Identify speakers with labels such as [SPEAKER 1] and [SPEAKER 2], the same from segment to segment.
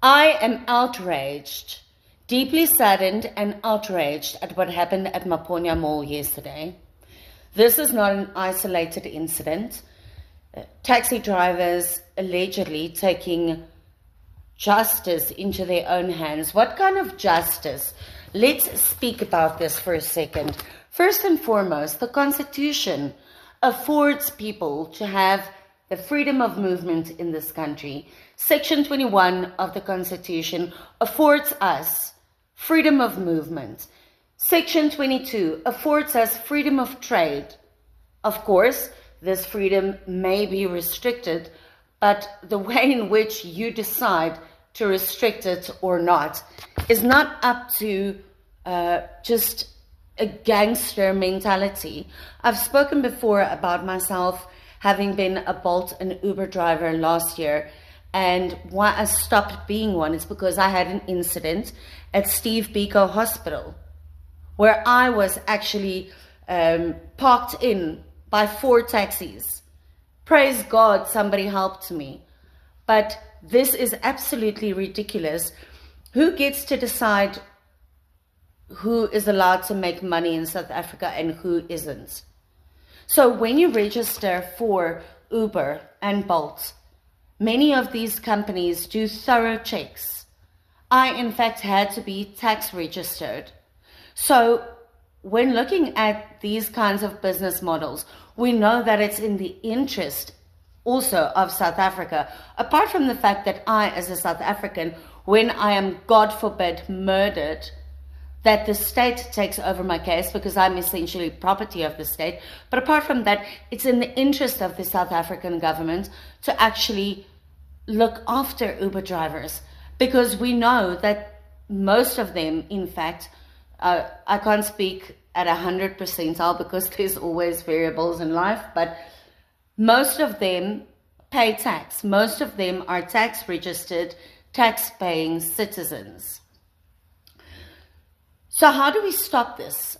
[SPEAKER 1] I am outraged, deeply saddened and outraged at what happened at Maponya Mall yesterday. This is not an isolated incident. Taxi drivers allegedly taking justice into their own hands. What kind of justice? Let's speak about this for a second. First and foremost, the Constitution affords people to have the freedom of movement in this country. Section 21 of the Constitution affords us freedom of movement. Section 22 affords us freedom of trade. Of course, this freedom may be restricted, but the way in which you decide to restrict it or not is not up to just a gangster mentality. I've spoken before about myself having been a Bolt and Uber driver last year, and why I stopped being one is because I had an incident at Steve Biko Hospital where I was actually parked in by 4 taxis. Praise God, somebody helped me. But this is absolutely ridiculous. Who gets to decide who is allowed to make money in South Africa and who isn't? So when you register for Uber and Bolt, many of these companies do thorough checks. I, in fact, had to be tax registered. So when looking at these kinds of business models, we know that it's in the interest also of South Africa, apart from the fact that I, as a South African, when I am, God forbid, murdered, that the state takes over my case because I'm essentially property of the state. But apart from that, it's in the interest of the South African government to actually look after Uber drivers, because we know that most of them, in fact, I can't speak at 100% because there's always variables in life, but most of them pay tax. Most of them are tax registered, tax-paying citizens. So how do we stop this?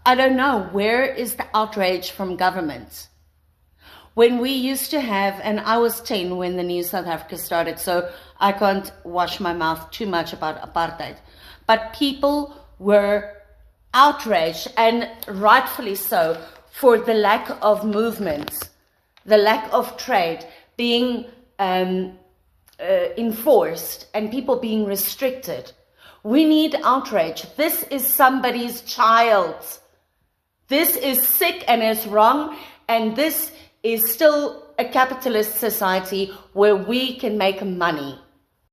[SPEAKER 1] I don't know. Where is the outrage from government? When we used to have, and I was 10 when the new South Africa started, so I can't wash my mouth too much about apartheid. But people were outraged, and rightfully so, for the lack of movement, the lack of trade being enforced, and people being restricted. We need outrage. This is somebody's child. This is sick and it's wrong, and this is still a capitalist society where we can make money.